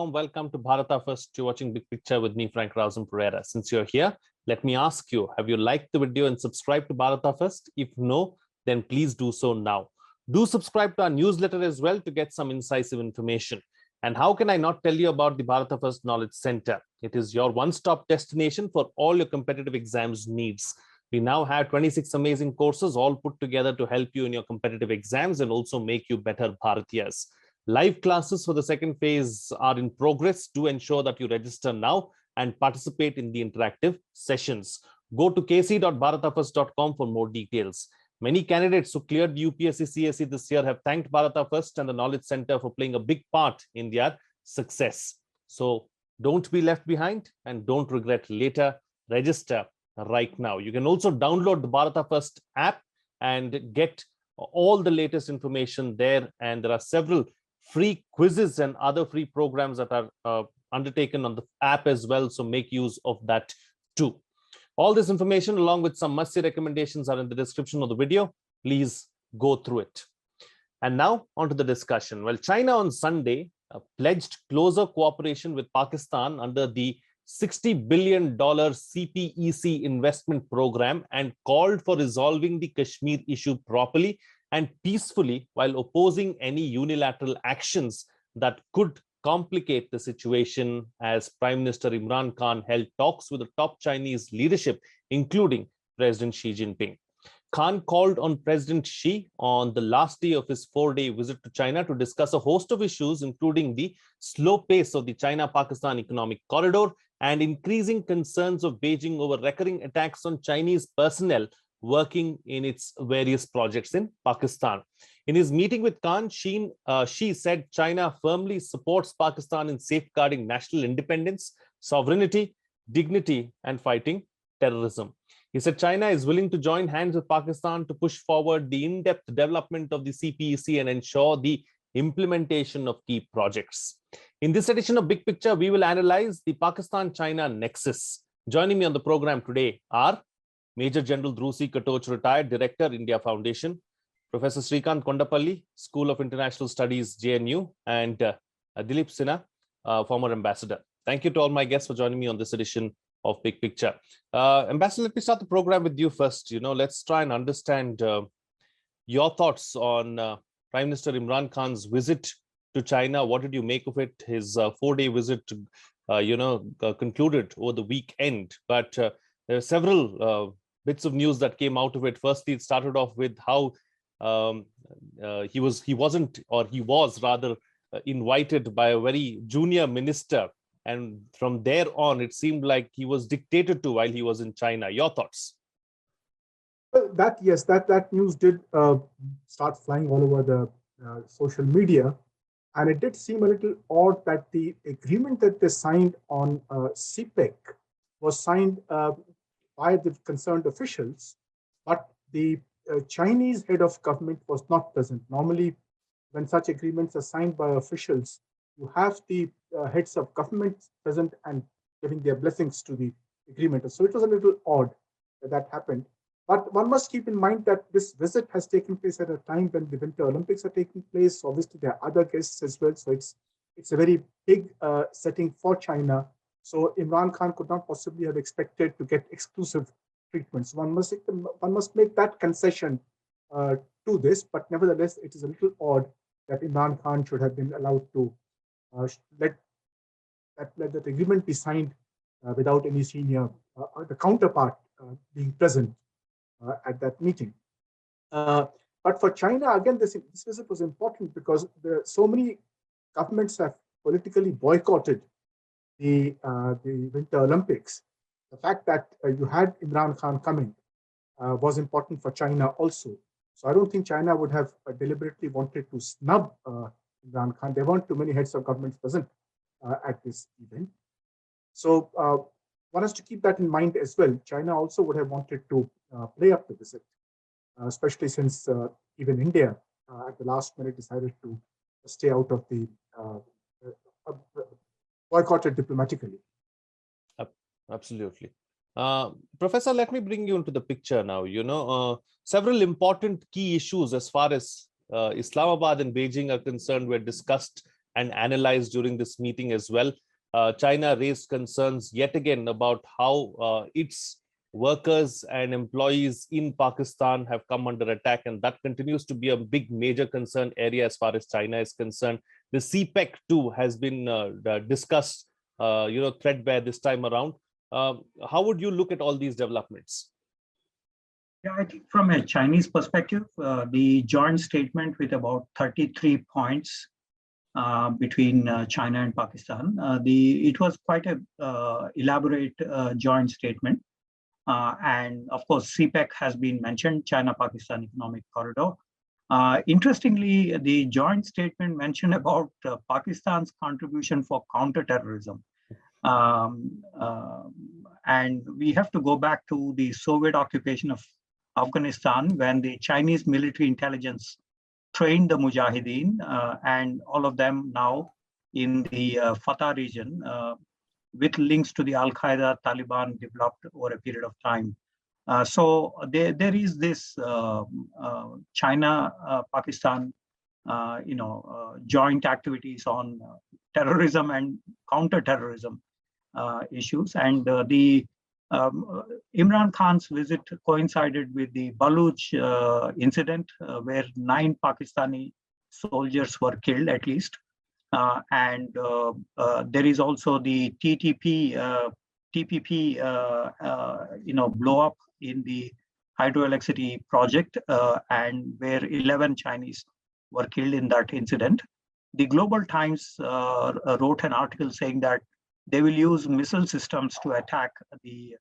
warm welcome to Bharata First. You're watching Big Picture with me, Frank Pereira. Since you're here, let me ask you, have you liked the video and subscribed to Bharata First? If no, then please do so now. Do subscribe to our newsletter as well to get some incisive information. And how can I not tell you about the Bharata First Knowledge Center? It is your one-stop destination for all your competitive exams needs. We now have 26 amazing courses all put together to help you in your competitive exams and also make you better Bharatiyas. Live classes for the second phase are in progress. Do ensure that you register now and participate in the interactive sessions. Go to kc.bharatafirst.com for more details. Many candidates who cleared the UPSC CSE this year have thanked Bharata First and the Knowledge Center for playing a big part in their success. So don't be left behind and don't regret later. Register right now. You can also download the Bharata First app and get all the latest information there. And there are several free quizzes and other free programs that are undertaken on the app as well. So make use of that too. All this information along with some must-see recommendations are in the description of the video. Please go through it. And now on to the discussion. Well, China on Sunday pledged closer cooperation with Pakistan under the $60 billion CPEC investment program and called for resolving the Kashmir issue properly and peacefully while opposing any unilateral actions that could complicate the situation, as Prime Minister Imran Khan held talks with the top Chinese leadership, including President Xi Jinping. Khan called on President Xi on the last day of his 4-day visit to China to discuss a host of issues, including the slow pace of the China-Pakistan economic corridor and increasing concerns of Beijing over recurring attacks on Chinese personnel working in its various projects in Pakistan. In his meeting with Khan, Xi said China firmly supports Pakistan in safeguarding national independence, sovereignty, dignity, and fighting terrorism. He said China is willing to join hands with Pakistan to push forward the in-depth development of the CPEC and ensure the implementation of key projects. In this edition of Big Picture, we will analyze the Pakistan-China nexus. Joining me on the program today are Major General Dhruv Katoch, retired Director, India Foundation, Professor Srikant Kondapalli, School of International Studies, JNU, and Dilip Sinha, former ambassador. Thank you to all my guests for joining me on this edition of Big Picture. Ambassador, let me start the program with you first. Let's try and understand your thoughts on Prime Minister Imran Khan's visit to China. What did you make of it? His 4-day visit, concluded over the weekend, but there are several bits of news that came out of it. Firstly, it started off with how he was invited by a very junior minister, and from there on it seemed like he was dictated to while he was in China. Your thoughts? Well, that news did start flying all over the social media, and it did seem a little odd that the agreement that they signed on CPEC was signed by the concerned officials, but the Chinese head of government was not present. Normally, when such agreements are signed by officials, you have the heads of government present and giving their blessings to the agreement. So it was a little odd that happened. But one must keep in mind that this visit has taken place at a time when the Winter Olympics are taking place. Obviously, there are other guests as well. So it's a very big setting for China. So Imran Khan could not possibly have expected to get exclusive treatments. One must make that concession to this, but nevertheless, it is a little odd that Imran Khan should have been allowed to let that agreement be signed without any senior, the counterpart being present at that meeting. But for China, again, this visit was important because so many governments have politically boycotted the Winter Olympics. The fact that you had Imran Khan coming was important for China also. So I don't think China would have deliberately wanted to snub Imran Khan. There weren't too many heads of governments present at this event. So one has to keep that in mind as well. China also would have wanted to play up the visit, especially since even India at the last minute decided to stay out of the boycotted diplomatically. Absolutely. Professor, let me bring you into the picture now. Several important key issues as far as Islamabad and Beijing are concerned were discussed and analyzed during this meeting as well. China raised concerns yet again about how its workers and employees in Pakistan have come under attack, and that continues to be a big major concern area as far as China is concerned. The CPEC too has been discussed, threadbare this time around. How would you look at all these developments? Yeah, I think from a Chinese perspective, the joint statement with about 33 points between China and Pakistan, it was quite a elaborate joint statement. And of course, CPEC has been mentioned, China-Pakistan Economic Corridor. Interestingly, the joint statement mentioned about Pakistan's contribution for counterterrorism. And we have to go back to the Soviet occupation of Afghanistan when the Chinese military intelligence trained the Mujahideen, and all of them now in the Fatah region, with links to the Al-Qaeda, Taliban developed over a period of time. So there is this China-Pakistan, joint activities on terrorism and counter-terrorism issues. And the Imran Khan's visit coincided with the Baluch incident, where 9 Pakistani soldiers were killed at least. And there is also the TPP, blow up in the hydroelectricity project, and where 11 Chinese were killed in that incident. The Global Times wrote an article saying that they will use missile systems to attack the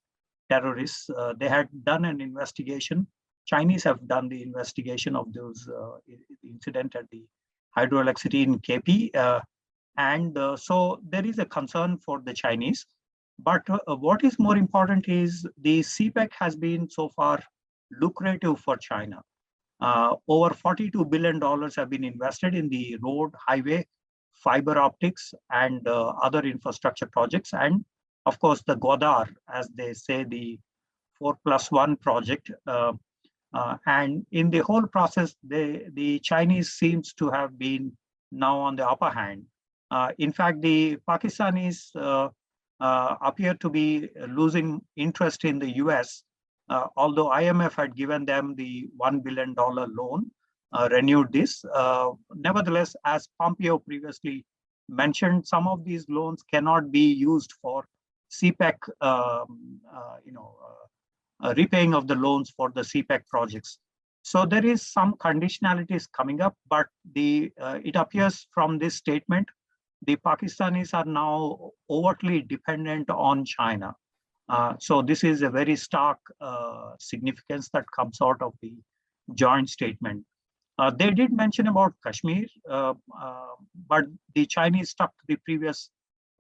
terrorists. They had done an investigation. Chinese have done the investigation of those incident at the hydroelectricity in KP. So there is a concern for the Chinese. But what is more important is the CPEC has been so far lucrative for China. Over $42 billion have been invested in the road, highway, fiber optics, and other infrastructure projects. And of course, the Gwadar, as they say, the 4+1 project. And in the whole process, the Chinese seems to have been now on the upper hand. In fact, the Pakistanis appear to be losing interest in the US, although IMF had given them the $1 billion loan, renewed this. Nevertheless, as Pompeo previously mentioned, some of these loans cannot be used for CPEC, repaying of the loans for the CPEC projects. So there is some conditionalities coming up, but it appears from this statement, the Pakistanis are now overtly dependent on China. So this is a very stark significance that comes out of the joint statement. They did mention about Kashmir, but the Chinese stuck to the previous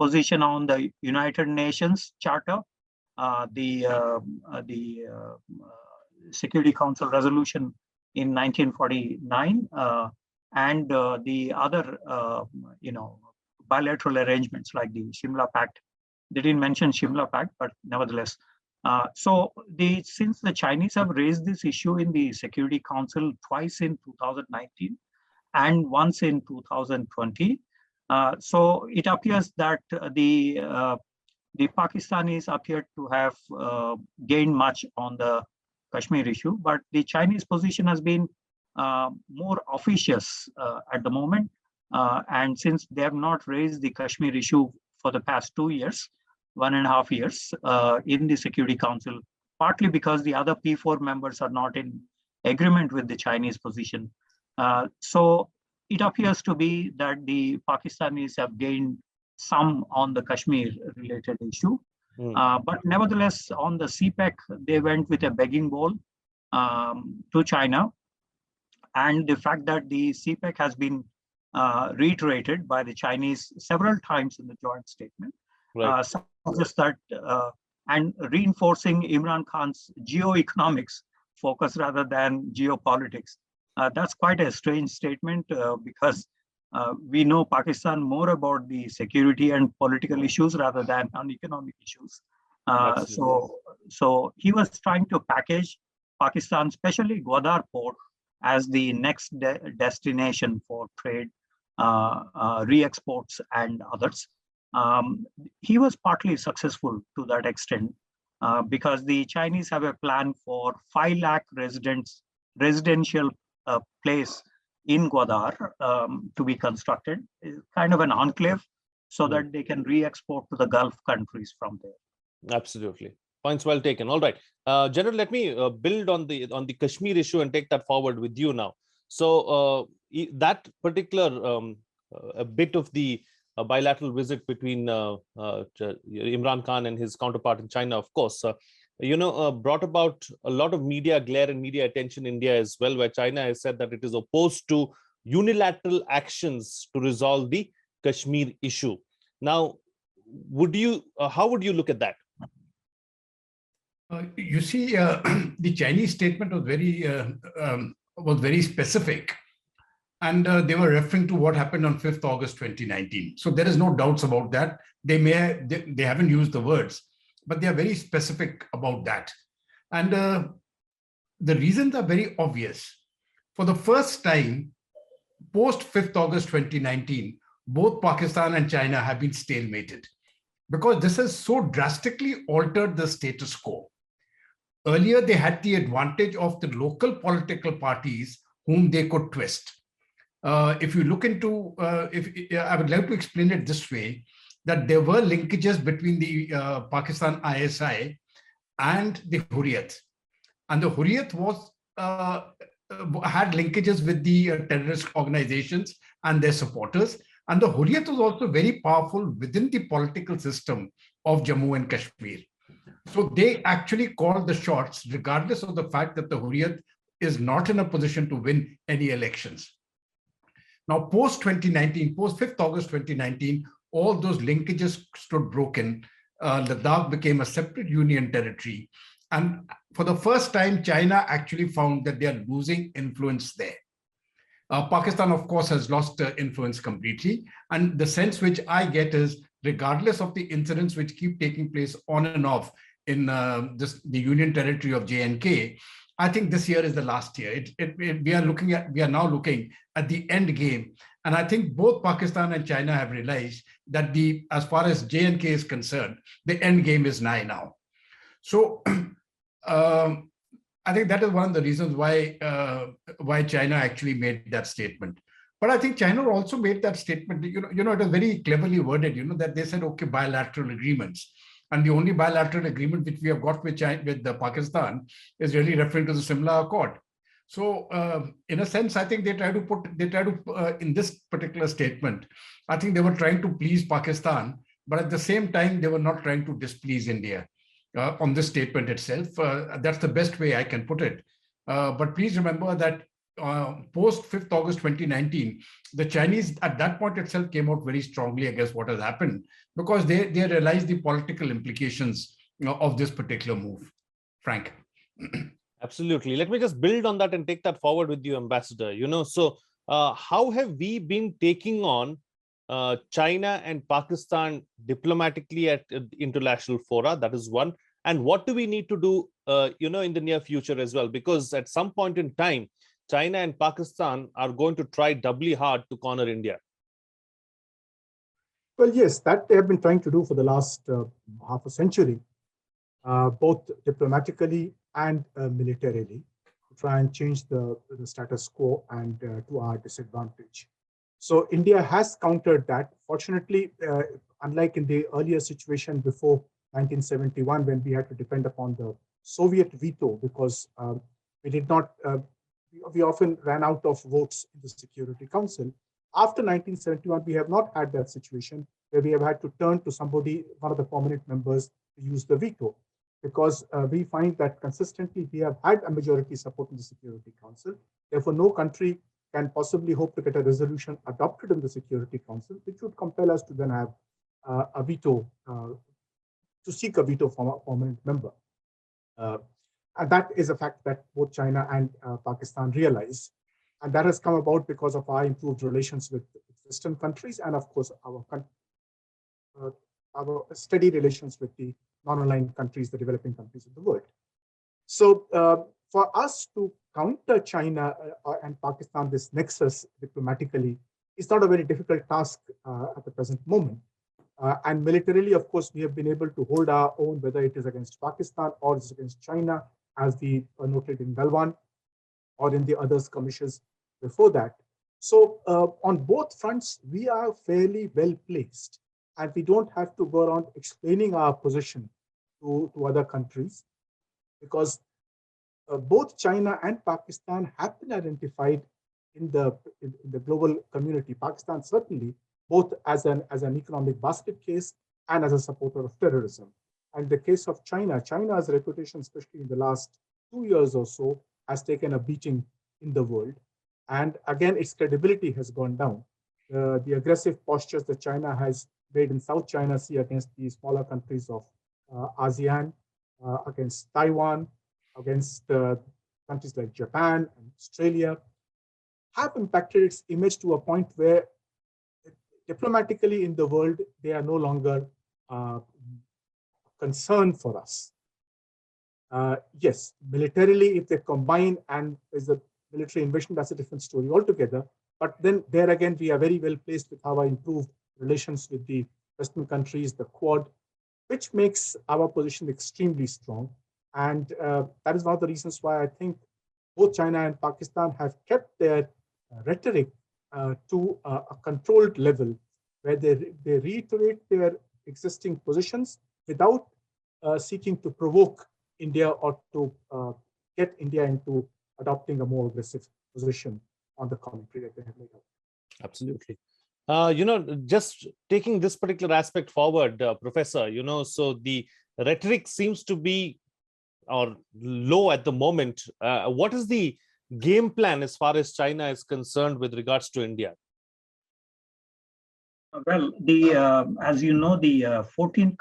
position on the United Nations Charter, the Security Council resolution in 1949, and the other, bilateral arrangements like the Shimla Pact. They didn't mention Shimla Pact, but nevertheless. Since the Chinese have raised this issue in the Security Council twice in 2019 and once in 2020, so it appears that the Pakistanis appear to have gained much on the Kashmir issue, but the Chinese position has been more officious at the moment. And since they have not raised the Kashmir issue for the past 2 years, 1.5 years in the Security Council, partly because the other P4 members are not in agreement with the Chinese position. So it appears to be that the Pakistanis have gained some on the Kashmir related issue. But nevertheless, on the CPEC, they went with a begging bowl to China. And the fact that the CPEC has been reiterated by the Chinese several times in the joint statement, right. Just that, and reinforcing Imran Khan's geo-economics focus rather than geopolitics. That's quite a strange statement because we know Pakistan more about the security and political issues rather than on economic issues. So he was trying to package Pakistan, especially Gwadar port, as the next destination for trade re-exports and others. He was partly successful to that extent because the Chinese have a plan for 5 lakh residential place in Gwadar to be constructed, kind of an enclave, so that they can re-export to the Gulf countries from there. Absolutely. Points well taken. All right, General, let me build on the Kashmir issue and take that forward with you now. So that particular a bit of the bilateral visit between Imran Khan and his counterpart in China, of course, brought about a lot of media glare and media attention in India as well, where China has said that it is opposed to unilateral actions to resolve the Kashmir issue. Now, how would you look at that? You see, the Chinese statement was very specific, and they were referring to what happened on 5th August 2019. So there is no doubts about that. They haven't used the words, but they are very specific about that. And the reasons are very obvious. For the first time, post 5th August 2019, both Pakistan and China have been stalemated, because this has so drastically altered the status quo. Earlier, they had the advantage of the local political parties whom they could twist. If you look into, I would like to explain it this way, that there were linkages between the Pakistan ISI and the Hurriyat. And the Hurriyat had linkages with the terrorist organizations and their supporters. And the Hurriyat was also very powerful within the political system of Jammu and Kashmir. So they actually called the shots, regardless of the fact that the Hurriyat is not in a position to win any elections. Now, post 2019, post 5th August 2019, all those linkages stood broken. Ladakh became a separate union territory. And for the first time, China actually found that they are losing influence there. Pakistan, of course, has lost influence completely. And the sense which I get is, regardless of the incidents which keep taking place on and off in the union territory of J&K, I think this year is the last year. We are now looking at the end game. And I think both Pakistan and China have realized that as far as J&K is concerned, the end game is nigh now. So I think that is one of the reasons why China actually made that statement. But I think China also made that statement, it was very cleverly worded, that they said, okay, bilateral agreements. And the only bilateral agreement which we have got with Pakistan is really referring to the Simla Accord. So in a sense, I think they try to in this particular statement, I think they were trying to please Pakistan, but at the same time, they were not trying to displease India on this statement itself. That's the best way I can put it. But please remember that post 5th August 2019, the Chinese at that point itself came out very strongly against what has happened, because they realized the political implications of this particular move. Frank. Absolutely. Let me just build on that and take that forward with you, Ambassador. So how have we been taking on China and Pakistan diplomatically at international fora? That is one. And what do we need to do, in the near future as well? Because at some point in time, China and Pakistan are going to try doubly hard to corner India. Well, yes, that they have been trying to do for the last half a century, both diplomatically and militarily, to try and change the status quo and to our disadvantage. So India has countered that. Fortunately, unlike in the earlier situation before 1971, when we had to depend upon the Soviet veto, because we did not, we often ran out of votes in the Security Council. After 1971, we have not had that situation where we have had to turn to somebody, one of the prominent members, to use the veto, because we find that consistently we have had a majority support in the Security Council. Therefore, no country can possibly hope to get a resolution adopted in the Security Council, which would compel us to then have a veto, to seek a veto from a permanent member. And that is a fact that both China and Pakistan realize. And that has come about because of our improved relations with Western countries, and of course, our steady relations with the non-aligned countries, the developing countries of the world. So for us to counter China and Pakistan, this nexus diplomatically, it's not a very difficult task at the present moment. And militarily, of course, we have been able to hold our own, whether it is against Pakistan or it's against China, as we noted in Galwan or in the other skirmishes before that. So on both fronts, we are fairly well placed, and we don't have to go around explaining our position to other countries, because both China and Pakistan have been identified in the global community. Pakistan certainly, both as an economic basket case and as a supporter of terrorism. And the case of China, China's reputation, especially in the last 2 years or so, has taken a beating in the world. And again, its credibility has gone down. The aggressive postures that China has made in South China Sea against the smaller countries of ASEAN, against Taiwan, against countries like Japan and Australia, have impacted its image to a point where diplomatically in the world, they are no longer concern for us. Yes, militarily, if they combine and there's a military invasion, that's a different story altogether. But then there again, we are very well placed with our improved relations with the Western countries, the Quad, which makes our position extremely strong. And that is one of the reasons why I think both China and Pakistan have kept their rhetoric to a controlled level, where they reiterate their existing positions without seeking to provoke India or to get India into adopting a more aggressive position on the commentary that they have made out. Absolutely. Just taking this particular aspect forward, Professor, so the rhetoric seems to be low at the moment. What is the game plan as far as China is concerned with regards to India? Well, as you know, the 14th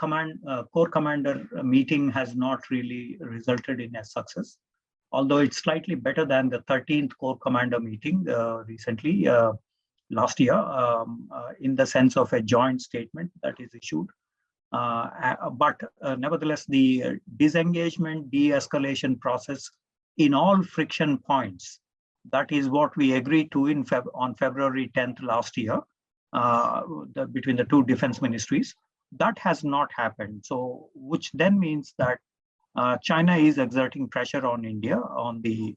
Corps Commander meeting has not really resulted in a success, although it's slightly better than the 13th Corps Commander meeting recently, last year, in the sense of a joint statement that is issued. But nevertheless, the disengagement, de-escalation process in all friction points, that is what we agreed to on February 10th last year, between the two defense ministries, that has not happened. So, which then means that China is exerting pressure on India on the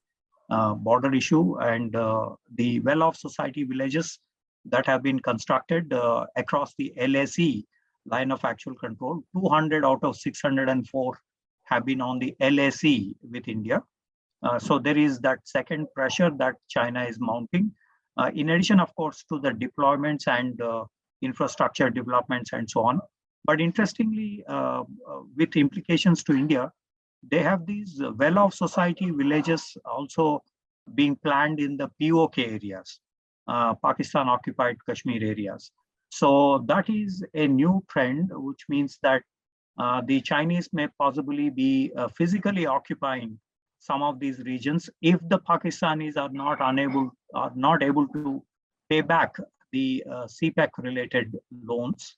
border issue, and the well-off society villages that have been constructed across the LAC, line of actual control, 200 out of 604 have been on the LAC with India. So there is that second pressure that China is mounting. In addition, of course, to the deployments and infrastructure developments and so on. But interestingly, with implications to India, they have these well-off society villages also being planned in the POK areas, Pakistan occupied Kashmir areas. So that is a new trend, which means that the Chinese may possibly be physically occupying some of these regions if the Pakistanis are not able to pay back the CPEC related loans,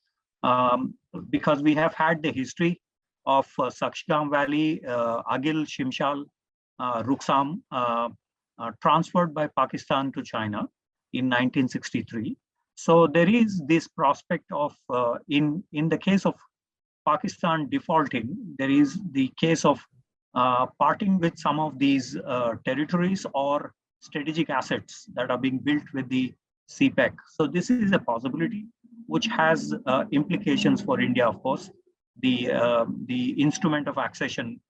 because we have had the history of Sakshgam Valley, Agil, Shimshal, Ruksam, transferred by Pakistan to China in 1963. So there is this prospect of, in the case of Pakistan defaulting, there is the case of parting with some of these territories or strategic assets that are being built with the CPEC. So this is a possibility which has implications for India, of course. The instrument of accession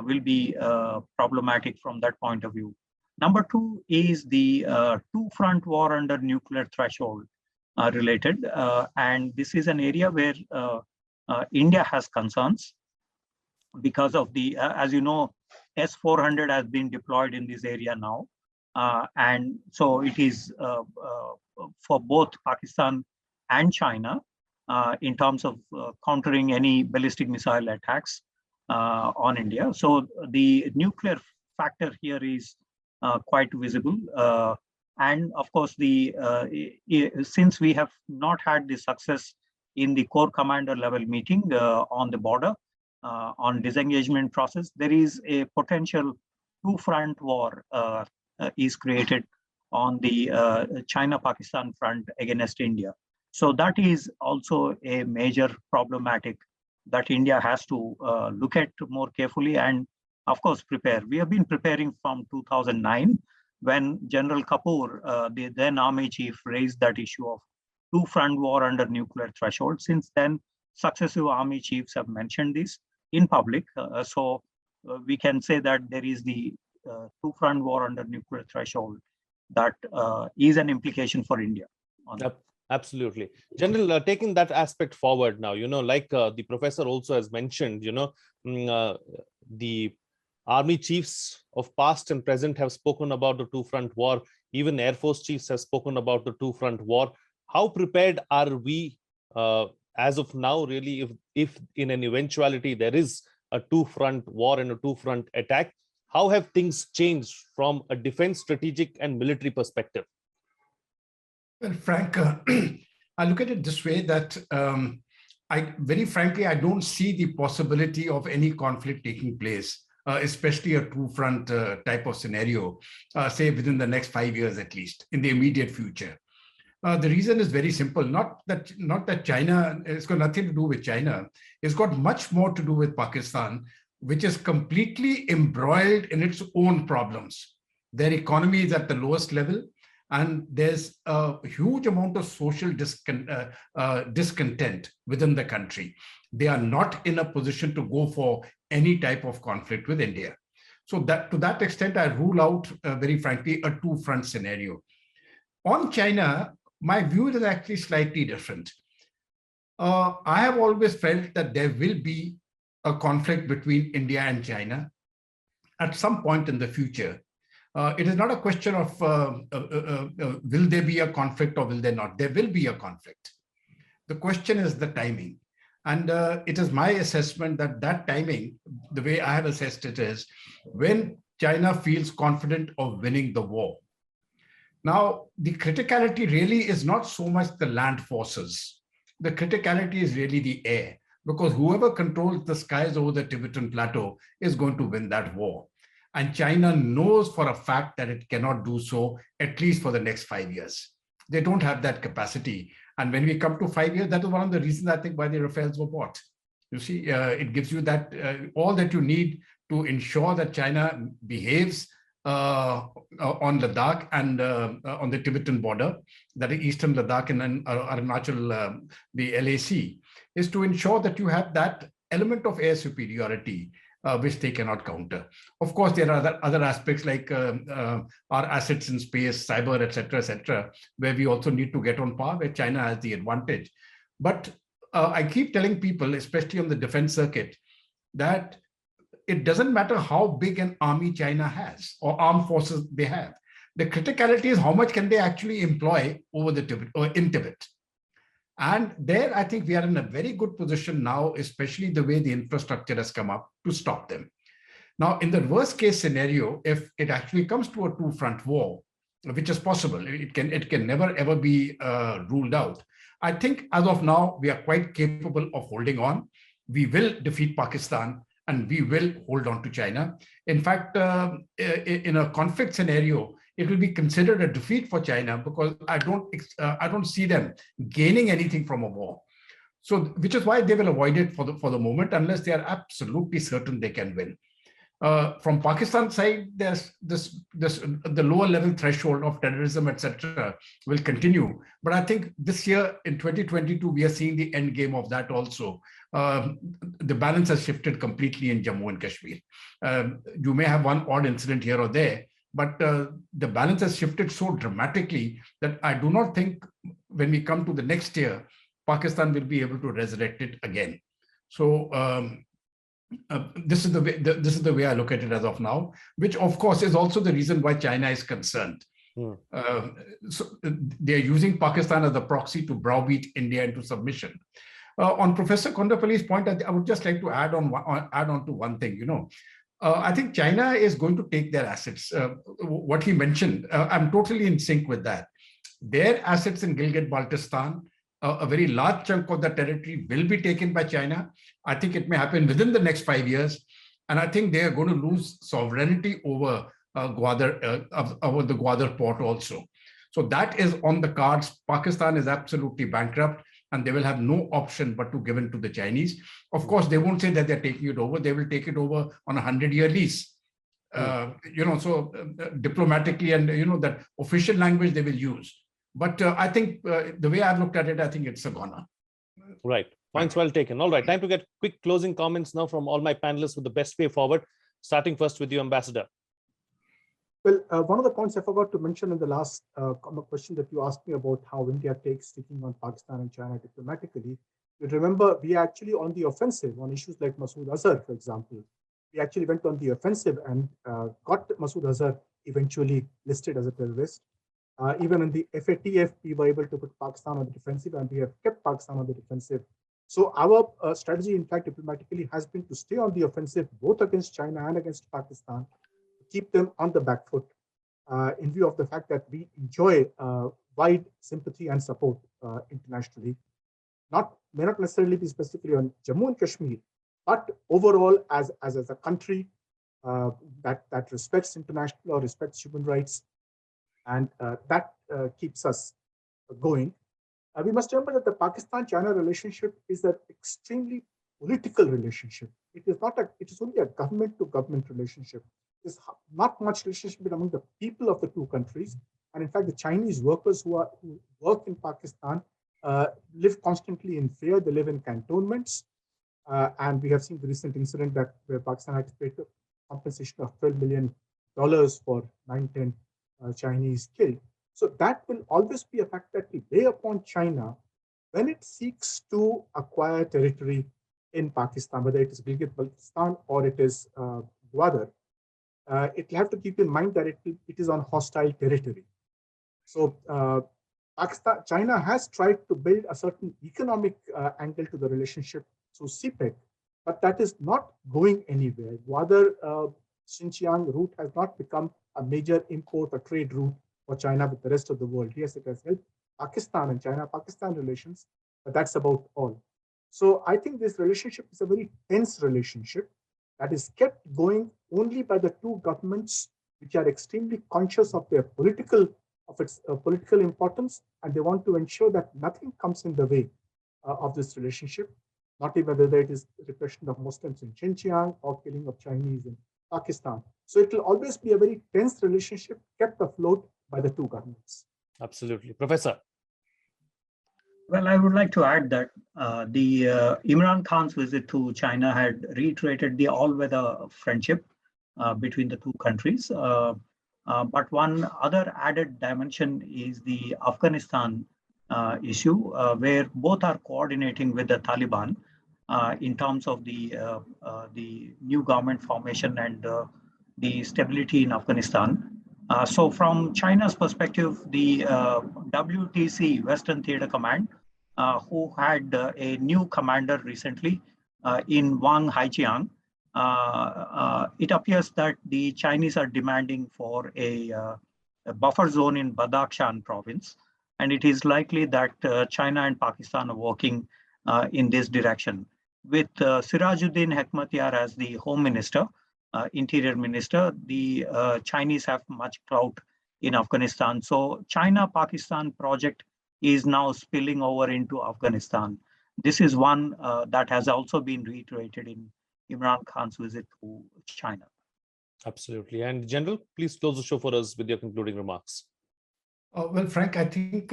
will be problematic from that point of view. Number two is the two-front war under nuclear threshold related. And this is an area where India has concerns because of the, as you know, S-400 has been deployed in this area now. And so it is for both Pakistan and China in terms of countering any ballistic missile attacks on India. So the nuclear factor here is quite visible. And of course, since we have not had the success in the Corps Commander level meeting on the border, on disengagement process, there is a potential two-front war is created on the China-Pakistan front against India. So that is also a major problematic that India has to look at more carefully and, of course, prepare. We have been preparing from 2009 when General Kapoor, the then army chief, raised that issue of two-front war under nuclear threshold. Since then, successive army chiefs have mentioned this in public. So we can say that there is the two-front war under nuclear threshold that is an implication for India. Yep, absolutely. General, taking that aspect forward now, like the professor also has mentioned, the army chiefs of past and present have spoken about the two-front war. Even Air Force chiefs have spoken about the two-front war. How prepared are we as of now, really, if in an eventuality there is a two-front war and a two-front attack? How have things changed from a defense, strategic, and military perspective? Well, Frank, I look at it this way that very frankly, I don't see the possibility of any conflict taking place, especially a two-front type of scenario, say within the next 5 years at least, in the immediate future. The reason is very simple. Not that China, it's got nothing to do with China. It's got much more to do with Pakistan, which is completely embroiled in its own problems. Their economy is at the lowest level, and there's a huge amount of social discontent within the country. They are not in a position to go for any type of conflict with India. So that to that extent, I rule out, very frankly, a two-front scenario. On China, my view is actually slightly different. I have always felt that there will be a conflict between India and China at some point in the future. It is not a question of will there be a conflict or will there not? There will be a conflict. The question is the timing. And it is my assessment that that timing, the way I have assessed it, is when China feels confident of winning the war. Now, the criticality really is not so much the land forces. The criticality is really the air, because whoever controls the skies over the Tibetan Plateau is going to win that war. And China knows for a fact that it cannot do so, at least for the next 5 years. They don't have that capacity. And when we come to 5 years, that is one of the reasons I think why the Rafales were bought. You see, it gives you that all that you need to ensure that China behaves on Ladakh and on the Tibetan border, that is Eastern Ladakh and then Arunachal, the LAC, is to ensure that you have that element of air superiority, which they cannot counter. Of course, there are other aspects like our assets in space, cyber, etc., where we also need to get on par, where China has the advantage. But I keep telling people, especially on the defense circuit, that it doesn't matter how big an army China has or armed forces they have. The criticality is how much can they actually employ over the Tibet or in Tibet. And there, I think we are in a very good position now, especially the way the infrastructure has come up, to stop them. Now, in the worst case scenario, if it actually comes to a two-front war, which is possible, it can never ever be ruled out. I think as of now, we are quite capable of holding on. We will defeat Pakistan and we will hold on to China. In fact, in a conflict scenario, it will be considered a defeat for China, because I don't see them gaining anything from a war. So, which is why they will avoid it for the moment, unless they are absolutely certain they can win. From Pakistan side, there's the lower level threshold of terrorism, etc., will continue. But I think this year in 2022, we are seeing the end game of that also. The balance has shifted completely in Jammu and Kashmir. You may have one odd incident here or there, but the balance has shifted so dramatically that I do not think when we come to the next year, Pakistan will be able to resurrect it again. So this is the way I look at it as of now, which of course is also the reason why China is concerned. So they're using Pakistan as a proxy to browbeat India into submission. On Professor Kondapalli's point, I would just like to add on to one thing. I think China is going to take their assets. What he mentioned, I'm totally in sync with that. Their assets in Gilgit, Balthistan, a very large chunk of the territory will be taken by China. I think it may happen within the next 5 years. And I think they are going to lose sovereignty over Gwadar, over the Gwadar port also. So that is on the cards. Pakistan is absolutely bankrupt, and they will have no option but to give in to the Chinese. Of course, they won't say that they're taking it over. They will take it over on a 100-year lease. Diplomatically and, that official language they will use. But I think the way I've looked at it, I think it's a goner. Right. Points well taken. All right. Time to get quick closing comments now from all my panelists with the best way forward. Starting first with you, Ambassador. Well, one of the points I forgot to mention in the last question that you asked me about how India takes sticking on Pakistan and China diplomatically. You remember, we are actually on the offensive on issues like Masood Azhar, for example. We actually went on the offensive and got Masood Azhar eventually listed as a terrorist. Even in the FATF, we were able to put Pakistan on the defensive, and we have kept Pakistan on the defensive. So our strategy, in fact, diplomatically has been to stay on the offensive, both against China and against Pakistan, keep them on the back foot in view of the fact that we enjoy wide sympathy and support internationally. May not necessarily be specifically on Jammu and Kashmir, but overall as a country that respects international or respects human rights, and that keeps us going. We must remember that the Pakistan-China relationship is an extremely political relationship. It is only a government-to-government relationship. There's not much relationship among the people of the two countries. And in fact, the Chinese workers who work in Pakistan live constantly in fear. They live in cantonments. And we have seen the recent incident where Pakistan had to pay compensation of $12 million for 9-10 Chinese killed. So that will always be a fact that we lay upon China when it seeks to acquire territory in Pakistan, whether it is Gilgit, Balthistan, or it is Gwadar. It will have to keep in mind that it is on hostile territory. So China has tried to build a certain economic angle to the relationship through CPEC, but that is not going anywhere. Gwadar Xinjiang route has not become a major import or trade route for China with the rest of the world. Yes, it has helped Pakistan and China-Pakistan relations, but that's about all. So I think this relationship is a very tense relationship that is kept going only by the two governments, which are extremely conscious of their political importance, and they want to ensure that nothing comes in the way of this relationship, not even whether it is repression of Muslims in Xinjiang or killing of Chinese in Pakistan. So it will always be a very tense relationship kept afloat by the two governments. Absolutely. Professor. Well, I would like to add that the Imran Khan's visit to China had reiterated the all-weather friendship between the two countries. But one other added dimension is the Afghanistan issue, where both are coordinating with the Taliban in terms of the new government formation and the stability in Afghanistan. So from China's perspective, the WTC, Western Theater Command, who had a new commander recently in Wang Haiqiang, it appears that the Chinese are demanding for a buffer zone in Badakhshan province. And it is likely that China and Pakistan are working in this direction. With Sirajuddin Hekmatyar as the Home Minister, Interior Minister, the Chinese have much clout in Afghanistan. So China-Pakistan project is now spilling over into Afghanistan. This is one that has also been reiterated in Imran Khan's visit to China. Absolutely. And General, please close the show for us with your concluding remarks. Well, Frank, I think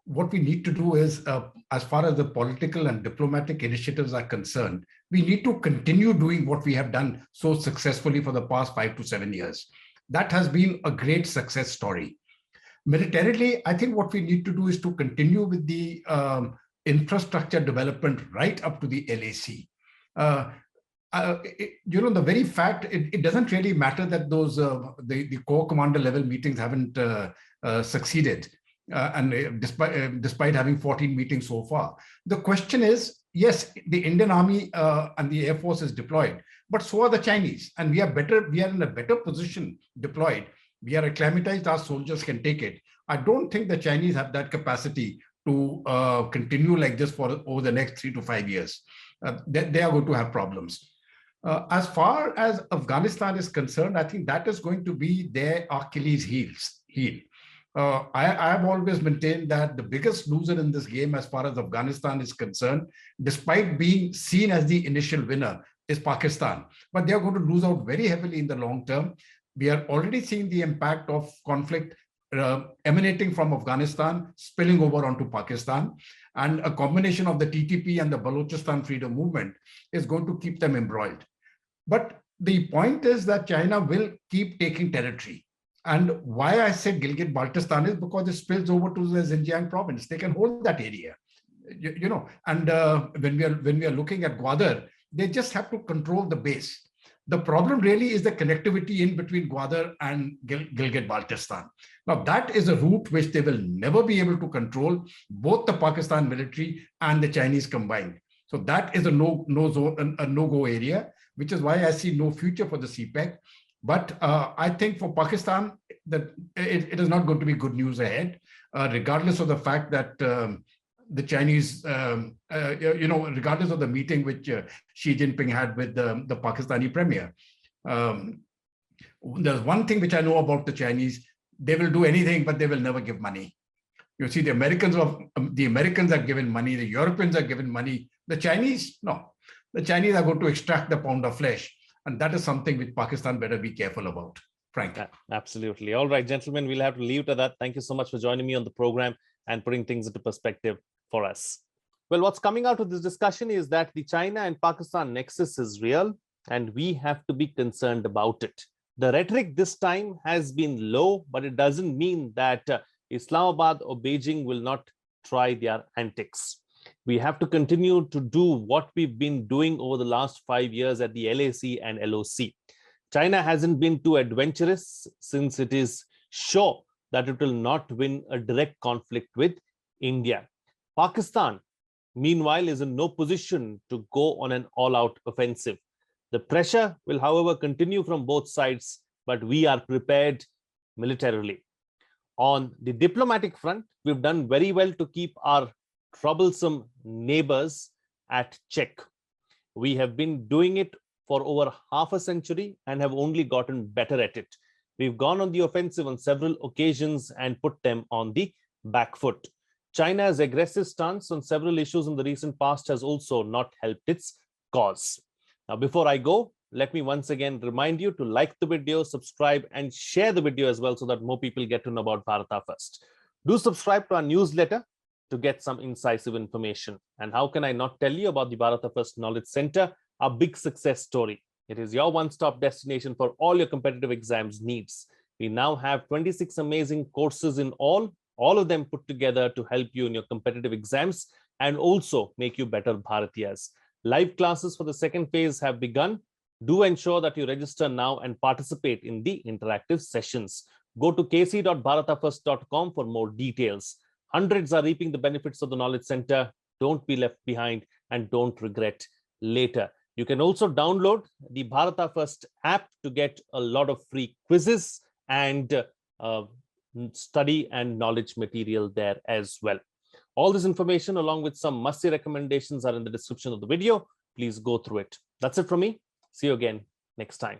what we need to do is, as far as the political and diplomatic initiatives are concerned, we need to continue doing what we have done so successfully for the past 5 to 7 years. That has been a great success story. Militarily, I think what we need to do is to continue with the infrastructure development right up to the LAC. The very fact, it doesn't really matter that those the Corps Commander level meetings haven't succeeded, and despite having 14 meetings so far. The question is, yes, the Indian Army and the Air Force is deployed, but so are the Chinese, and we are in a better position deployed. We are acclimatized, our soldiers can take it. I don't think the Chinese have that capacity to continue like this for over the next 3 to 5 years. They are going to have problems. As far as Afghanistan is concerned, I think that is going to be their Achilles heel. I have always maintained that the biggest loser in this game, as far as Afghanistan is concerned, despite being seen as the initial winner, is Pakistan. But they are going to lose out very heavily in the long term. We are already seeing the impact of conflict emanating from Afghanistan, spilling over onto Pakistan. And a combination of the TTP and the Balochistan freedom movement is going to keep them embroiled. But the point is that China will keep taking territory. And why I say Gilgit Baltistan is because it spills over to the Xinjiang province. They can hold that area, And when we are looking at Gwadar, they just have to control the base. The problem really is the connectivity in between Gwadar and Gilgit Baltistan. Now, that is a route which they will never be able to control, both the Pakistan military and the Chinese combined. So that is a no-go area, which is why I see no future for the CPEC. But I think for Pakistan, that it is not going to be good news ahead, regardless of the fact that the Chinese, regardless of the meeting which Xi Jinping had with the Pakistani premier. There's one thing which I know about the Chinese: they will do anything, but they will never give money. You see, the Americans are given money, the Europeans are given money. The Chinese, no. The Chinese are going to extract the pound of flesh. And that is something which Pakistan better be careful about, Frank. Absolutely. All right, gentlemen, we'll have to leave it at that. Thank you so much for joining me on the program and putting things into perspective for us. Well, what's coming out of this discussion is that the China and Pakistan nexus is real, and we have to be concerned about it. The rhetoric this time has been low, but it doesn't mean that Islamabad or Beijing will not try their antics. We have to continue to do what we've been doing over the last 5 years at the LAC and LOC. China hasn't been too adventurous, since it is sure that it will not win a direct conflict with India. Pakistan, meanwhile, is in no position to go on an all-out offensive. The pressure will, however, continue from both sides, but we are prepared militarily. On the diplomatic front, we've done very well to keep our troublesome neighbors at check. We have been doing it for over half a century and have only gotten better at it. We've gone on the offensive on several occasions and put them on the back foot. China's aggressive stance on several issues in the recent past has also not helped its cause. Now, before I go, let me once again remind you to like the video, subscribe, and share the video as well, so that more people get to know about Bharata First. Do subscribe to our newsletter to get some incisive information. And how can I not tell you about the Bharata First Knowledge Center, a big success story? It is your one-stop destination for all your competitive exams needs. We now have 26 amazing courses in all of them put together to help you in your competitive exams and also make you better Bharatiyas. Live classes for the second phase have begun. Do ensure that you register now and participate in the interactive sessions. Go to kc.bharatafirst.com for more details. Hundreds are reaping the benefits of the Knowledge Center. Don't be left behind and don't regret later. You can also download the Bharata First app to get a lot of free quizzes and study and knowledge material there as well. All this information, along with some must-see recommendations, are in the description of the video. Please go through it. That's it from me. See you again next time.